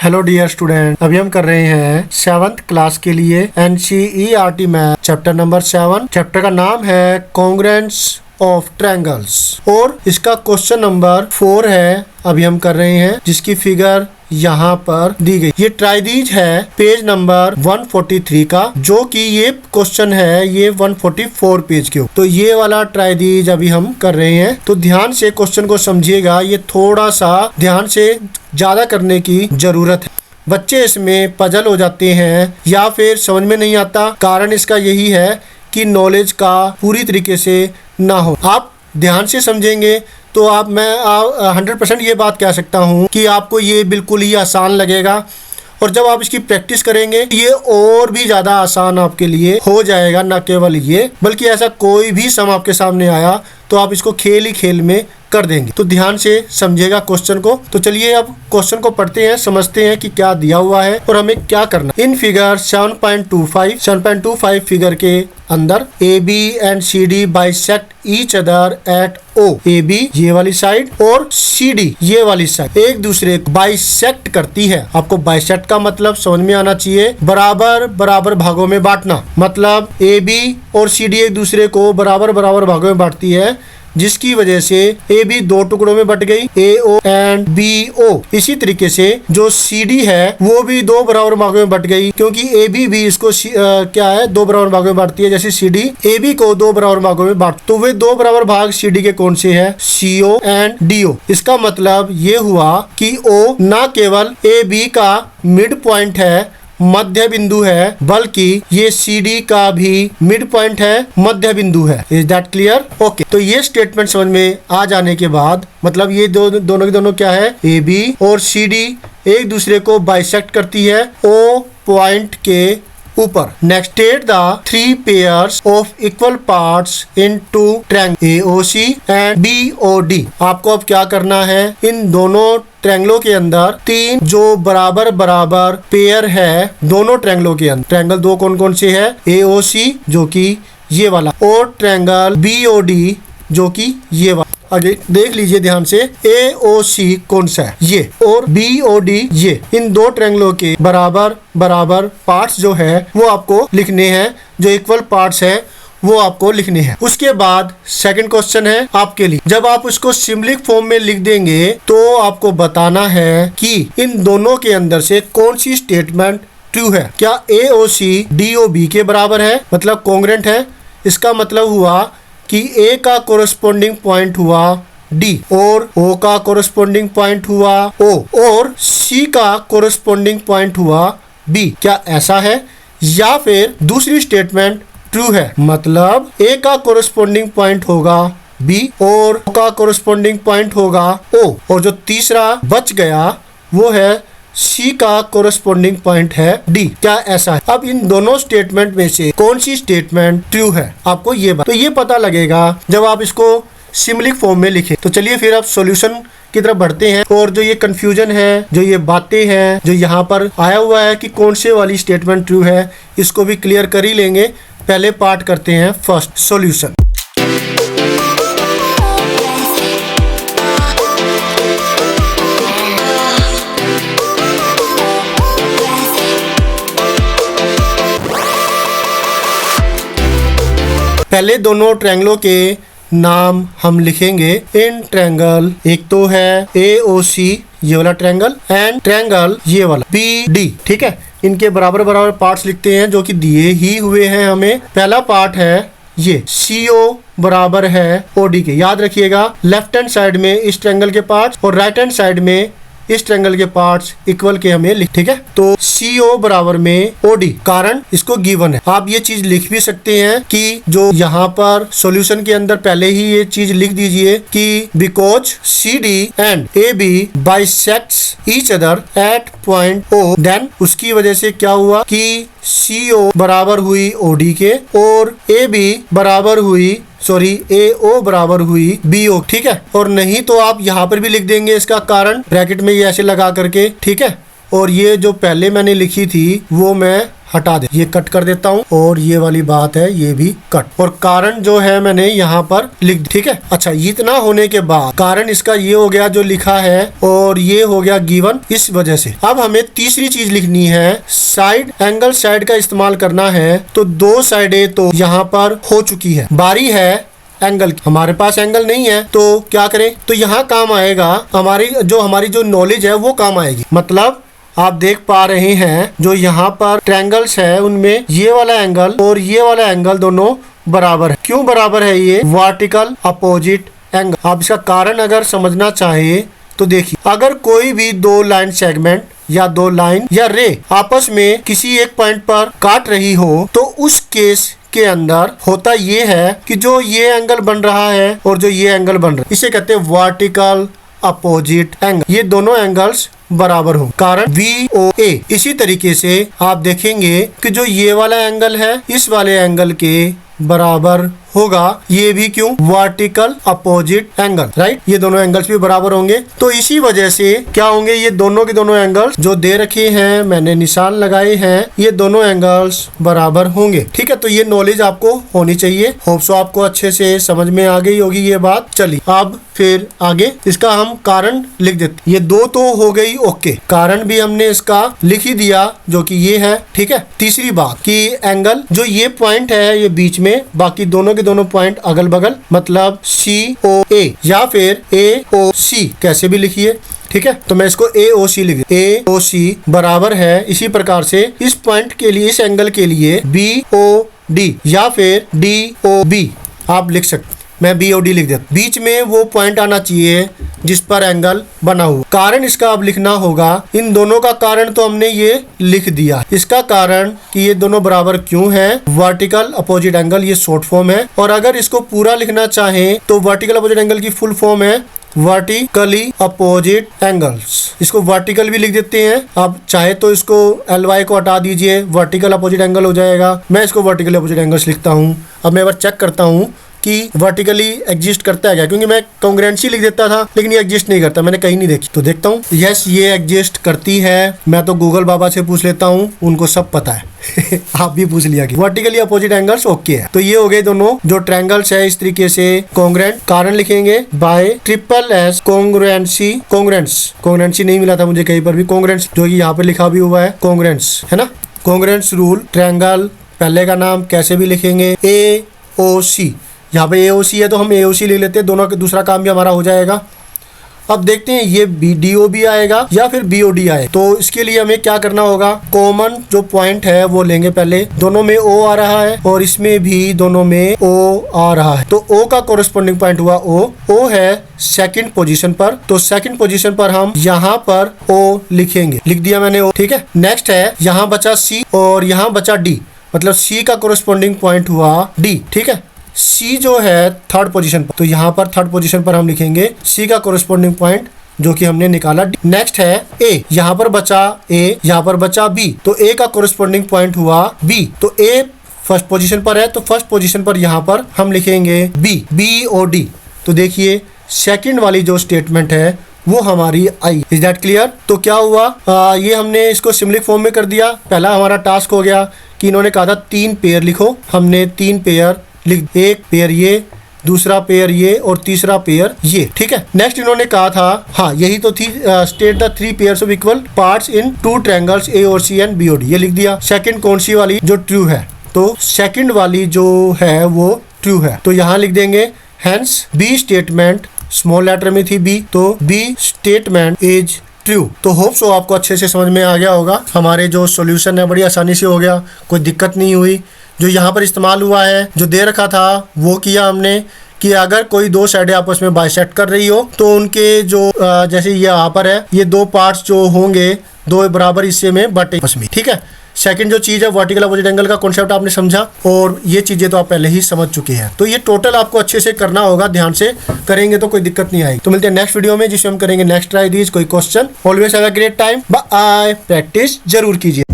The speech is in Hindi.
हेलो डियर स्टूडेंट, अभी हम कर रहे हैं 7th क्लास के लिए NCERT math chapter number 7। Chapter का नाम है कॉन्ग्रुएंस ऑफ ट्रायंगल्स और इसका क्वेश्चन नंबर 4 है। अभी हम कर रहे हैं जिसकी फिगर यहाँ पर दी गई। ये ट्राइदीज है पेज नंबर 143 का, जो कि ये क्वेश्चन है ये 144 पेज के। तो ये वाला ट्राइदीज अभी हम कर रहे हैं, तो ध्यान से क्वेश्चन को समझिएगा। ये थोड़ा सा ध्यान से ज्यादा करने की जरूरत है। बच्चे इसमें पजल हो जाते हैं या फिर समझ में नहीं आता। कारण इसका यही है कि नॉलेज का पूरी तरीके से ना हो। आप ध्यान से समझेंगे तो मैं 100% ये बात कह सकता हूँ कि आपको ये बिल्कुल ही आसान लगेगा, और जब आप इसकी प्रैक्टिस करेंगे ये और भी ज़्यादा आसान आपके लिए हो जाएगा। न केवल ये, बल्कि ऐसा कोई भी सम आपके सामने आया तो आप इसको खेल ही खेल में कर देंगे। तो ध्यान से समझिएगा क्वेश्चन को। तो चलिए अब क्वेश्चन को पढ़ते हैं, समझते हैं कि क्या दिया हुआ है और हमें क्या करना है। इन फिगर 7.25 फिगर के अंदर AB and CD bisect each other eight O। AB ये वाली साइड और CD ये वाली साइड एक दूसरे को बाइसेक्ट करती है। आपको बाइसेक्ट का मतलब समझ में आना चाहिए, बराबर बराबर भागों में बांटना। मतलब AB और CD एक दूसरे को बराबर बराबर भागों में बांटती है, जिसकी वजह से AB दो टुकड़ों में बट गई, AO एंड BO। इसी तरीके से जो CD है वो भी दो बराबर भागों में बट गई, क्योंकि AB भी इसको क्या है, दो बराबर भागों में बांटती है। जैसे CD AB को दो बराबर भागों में बांट, तो वे दो बराबर भाग CD के कौन से है, CO एंड DO। इसका मतलब ये हुआ कि O न केवल AB का मिड पॉइंट है, मध्य बिंदु है, बल्कि ये CD का भी मिड पॉइंट है, मध्य बिंदु है। Is that clear? ओके। तो ये स्टेटमेंट समझ में आ जाने के बाद मतलब ये दोनों के दोनों क्या है, AB और CD एक दूसरे को बाइसेक्ट करती है O पॉइंट के ऊपर। Next, state the 3 pairs of equal parts in two triangle AOC and BOD। आपको अब क्या करना है, इन दोनों ट्रायंगलों के अंदर 3 जो बराबर बराबर पेयर है दोनों ट्रायंगलों के अंदर। ट्रायंगल दो कौन कौन से है, AOC जो कि ये वाला और ट्रायंगल BOD जो कि ये वाला। आगे देख लीजिए ध्यान से, AOC कौन सा है, ये, और BOD ये। इन दो ट्रायंगलों के बराबर बराबर पार्ट्स जो है वो आपको लिखने हैं, जो इक्वल पार्ट्स है वो आपको लिखने हैं। उसके बाद सेकंड क्वेश्चन है आपके लिए। जब आप उसको सिंबलिक फॉर्म में लिख देंगे तो आपको बताना है कि इन दोनों के अंदर से कौन सी स्टेटमेंट ट्रू है। क्या AOC DOB के बराबर है, मतलब कॉन्ग्रुएंट है। इसका मतलब हुआ कि A का कोरस्पोंडिंग पॉइंट हुआ D और O का कोरस्पोंडिंग पॉइंट हुआ O और C का कोरस्पोंडिंग पॉइंट हुआ B। क्या ऐसा है? या फिर दूसरी स्टेटमेंट ट्रू है, मतलब A का कोरस्पोंडिंग पॉइंट होगा B और O का कोरस्पोंडिंग पॉइंट होगा O, और जो तीसरा बच गया वो है C का कोरस्पोंडिंग पॉइंट है D। क्या ऐसा है? अब इन दोनों स्टेटमेंट में से कौन सी स्टेटमेंट ट्रू है, आपको ये तो ये पता लगेगा जब आप इसको सिंबलिक फॉर्म में लिखें। तो चलिए फिर अब सॉल्यूशन की तरफ बढ़ते हैं, और जो ये कंफ्यूजन है, जो ये बातें हैं, जो यहाँ पर आया हुआ है कि कौन से वाली स्टेटमेंट ट्रू है, इसको भी क्लियर कर ही लेंगे। पहले पार्ट करते हैं फर्स्ट, सॉल्यूशन। पहले दोनों ट्रायंगलों के नाम हम लिखेंगे। इन ट्रायंगल एक तो है AOC ये वाला ट्रायंगल एंड ट्रायंगल ये वाला BD। ठीक है, इनके बराबर बराबर पार्ट्स लिखते हैं जो कि दिए ही हुए हैं हमें। पहला पार्ट है ये CO बराबर है OD के। याद रखिएगा, लेफ्ट हैंड साइड में इस ट्रायंगल के पार्ट्स और राइट हैंड साइड में इस ट्रायंगल के पार्ट्स इक्वल के हमें लिख। ठीक है, तो CO बराबर में OD, कारण इसको गिवन है। आप ये चीज लिख भी सकते हैं कि जो यहाँ पर सॉल्यूशन के अंदर पहले ही ये चीज लिख दीजिए कि because CD and AB bisects each other at point O, then उसकी वजह से क्या हुआ कि CO बराबर हुई OD के और AB बराबर हुई AO बराबर हुई BO। ठीक है, और नहीं तो आप यहाँ पर भी लिख देंगे इसका कारण ब्रैकेट में ये ऐसे लगा करके। ठीक है, और ये जो पहले मैंने लिखी थी वो मैं हटा दे, ये कट कर देता हूँ और ये वाली बात है ये भी कट, और कारण जो है मैंने यहाँ पर लिख दी। ठीक है, अच्छा इतना होने के बाद कारण इसका ये हो गया जो लिखा है, और ये हो गया गिवन। इस वजह से अब हमें तीसरी चीज लिखनी है, साइड एंगल साइड का इस्तेमाल करना है। तो दो साइडें तो यहाँ पर हो चुकी है, बारी है एंगल की। हमारे पास एंगल नहीं है तो क्या करें, तो यहाँ काम आएगा हमारी जो नॉलेज है वो काम आएगी। मतलब आप देख पा रहे हैं जो यहाँ पर ट्रायंगल्स है उनमें ये वाला एंगल और ये वाला एंगल दोनों बराबर है। क्यों बराबर है? ये वर्टिकल अपोजिट एंगल। आप इसका कारण अगर समझना चाहे तो देखिए, अगर कोई भी दो लाइन सेगमेंट या दो लाइन या रे आपस में किसी एक पॉइंट पर काट रही हो तो उस केस के अंदर होता ये है कि जो ये एंगल बन रहा है और जो ये एंगल बन रहा है इसे कहते हैं वर्टिकल अपोजिट एंगल। ये दोनों एंगल्स बराबर हो, कारण VOA। इसी तरीके से आप देखेंगे कि जो ये वाला एंगल है इस वाले एंगल के बराबर होगा, ये भी क्यों? Vertical opposite angle, right. ये दोनों एंगल्स भी बराबर होंगे। तो इसी वजह से क्या होंगे, ये दोनों के दोनों एंगल्स जो दे रखे हैं मैंने निशान लगाए हैं, ये दोनों एंगल्स बराबर होंगे। ठीक है, तो ये नॉलेज आपको होनी चाहिए। होप सो आपको अच्छे से समझ में आ गई होगी ये बात। चलिए अब फिर आगे इसका हम कारण लिख देते। ये दो तो हो गई, ओके। कारण भी हमने इसका लिख ही दिया जो कि ये है। ठीक है, तीसरी बात कि एंगल जो ये पॉइंट है ये बीच में, बाकी दोनों के दोनों पॉइंट अगल बगल, मतलब COA या फिर AOC कैसे भी लिखिए। ठीक है, तो मैं इसको AOC लिख दूं। AOC बराबर है, इसी प्रकार से इस पॉइंट के लिए, इस एंगल के लिए BOD या फिर DOB आप लिख सकते। मैं BOD लिख देता। बीच में वो पॉइंट आना चाहिए जिस पर एंगल बना हुआ। कारण इसका अब लिखना होगा, इन दोनों का कारण तो हमने ये लिख दिया। इसका कारण कि ये दोनों बराबर क्यों है, वर्टिकल अपोजिट एंगल, ये शॉर्ट फॉर्म है। और अगर इसको पूरा लिखना चाहें तो वर्टिकल अपोजिट एंगल की फुल फॉर्म है वर्टिकली अपोजिट एंगल्स। इसको वर्टिकल भी लिख देते हैं। आप चाहे तो इसको LY को हटा दीजिए, वर्टिकल अपोजिट एंगल हो जाएगा। मैं इसको वर्टिकल अपोजिट एंगल्स लिखता हूँ। अब मैं एक बार चेक करता हूँ कि वर्टिकली एग्जिस्ट करता है क्या, क्योंकि मैं कॉन्ग्रुएंसी लिख देता था लेकिन ये एग्जिस्ट नहीं करता, मैंने कहीं नहीं देखी। तो देखता हूँ, यस ये एग्जिस्ट करती है। मैं तो गूगल बाबा से पूछ लेता हूँ, उनको सब पता है। आप भी पूछ लिया कि वर्टिकली अपोजिट एंगल्स ओके है। तो ये हो गए दोनों जो ट्रायंगल्स है इस तरीके से कॉन्ग्रुएंट। कारण लिखेंगे बाय SSS कॉन्ग्रुएंसी। कॉन्ग्रुएंसी नहीं मिला था मुझे कहीं पर भी, कॉन्ग्रुएंस जो कि यहाँ पे लिखा भी हुआ है कॉन्ग्रुएंस, है ना। कॉन्ग्रुएंस रूल, ट्रायंगल पहले का नाम कैसे भी लिखेंगे AOC। यहाँ पे AOC है तो हम AOC ले लेते हैं, दोनों का दूसरा काम भी हमारा हो जाएगा। अब देखते हैं ये DOB आएगा या फिर BOD आए। तो इसके लिए हमें क्या करना होगा, कॉमन जो पॉइंट है वो लेंगे पहले। दोनों में O आ रहा है और इसमें भी दोनों में O आ रहा है, तो O का कोरिस्पोंडिंग पॉइंट हुआ O है सेकंड पोजीशन पर। तो सेकंड पोजीशन पर हम यहाँ पर O लिखेंगे, लिख दिया मैंने O। ठीक है, नेक्स्ट है यहाँ बचा C और यहाँ बचा D, मतलब C का कोरिस्पोंडिंग पॉइंट हुआ D। ठीक है, C जो है थर्ड पोजीशन पर, तो यहाँ पर थर्ड पोजीशन पर हम लिखेंगे C का कोरिस्पोंडिंग पॉइंट जो कि हमने निकाला D। नेक्स्ट है A, यहाँ पर बचा A, यहाँ पर बचा B, तो A का कोरिस्पोंडिंग पॉइंट हुआ B। तो A फर्स्ट पोजीशन पर है तो फर्स्ट पोजीशन पर यहाँ पर हम लिखेंगे BOD। तो देखिए सेकंड वाली जो स्टेटमेंट है वो हमारी आई। Is that clear? तो क्या हुआ, ये हमने इसको सिम्बलिक फॉर्म में कर दिया। पहला हमारा टास्क हो गया कि इन्होंने कहा था 3 पेयर लिखो, हमने 3 पेयर लिख, एक पेयर ये, दूसरा पेयर ये और तीसरा पेयर ये। ठीक है, नेक्स्ट इन्होंने कहा था, हाँ यही तो थी, state the 3 pairs of equal parts in 2 triangles AOC and BOD, ये लिख दिया। सेकंड कौन सी वाली जो ट्रू है, तो सेकंड वाली जो है वो ट्रू है, तो यहाँ लिख देंगे hence B statement, small letter में थी B, तो B स्टेटमेंट इज ट्रू। तो होप सो आपको अच्छे से समझ में आ गया होगा। हमारे जो सॉल्यूशन है बड़ी आसानी से हो गया, कोई दिक्कत नहीं हुई। जो यहाँ पर इस्तेमाल हुआ है, जो दे रखा था वो किया हमने कि अगर कोई दो साइडें आपस में बाइसेक्ट कर रही हो तो उनके जो जैसे ये यहाँ पर है, ये दो पार्ट्स जो होंगे दो बराबर हिस्से में बटे आपस में। ठीक है, सेकंड जो चीज़ है वर्टिकल अपोजिट एंगल का कॉन्सेप्ट आपने समझा, और ये चीज़ें तो आप पहले ही समझ चुके हैं। तो ये टोटल आपको अच्छे से करना होगा, ध्यान से करेंगे तो कोई दिक्कत नहीं आएगी। तो मिलते हैं नेक्स्ट वीडियो में जिसमें हम करेंगे नेक्स्ट ट्राई दीज कोई question. Always have a great time, bye. Practice जरूर कीजिए।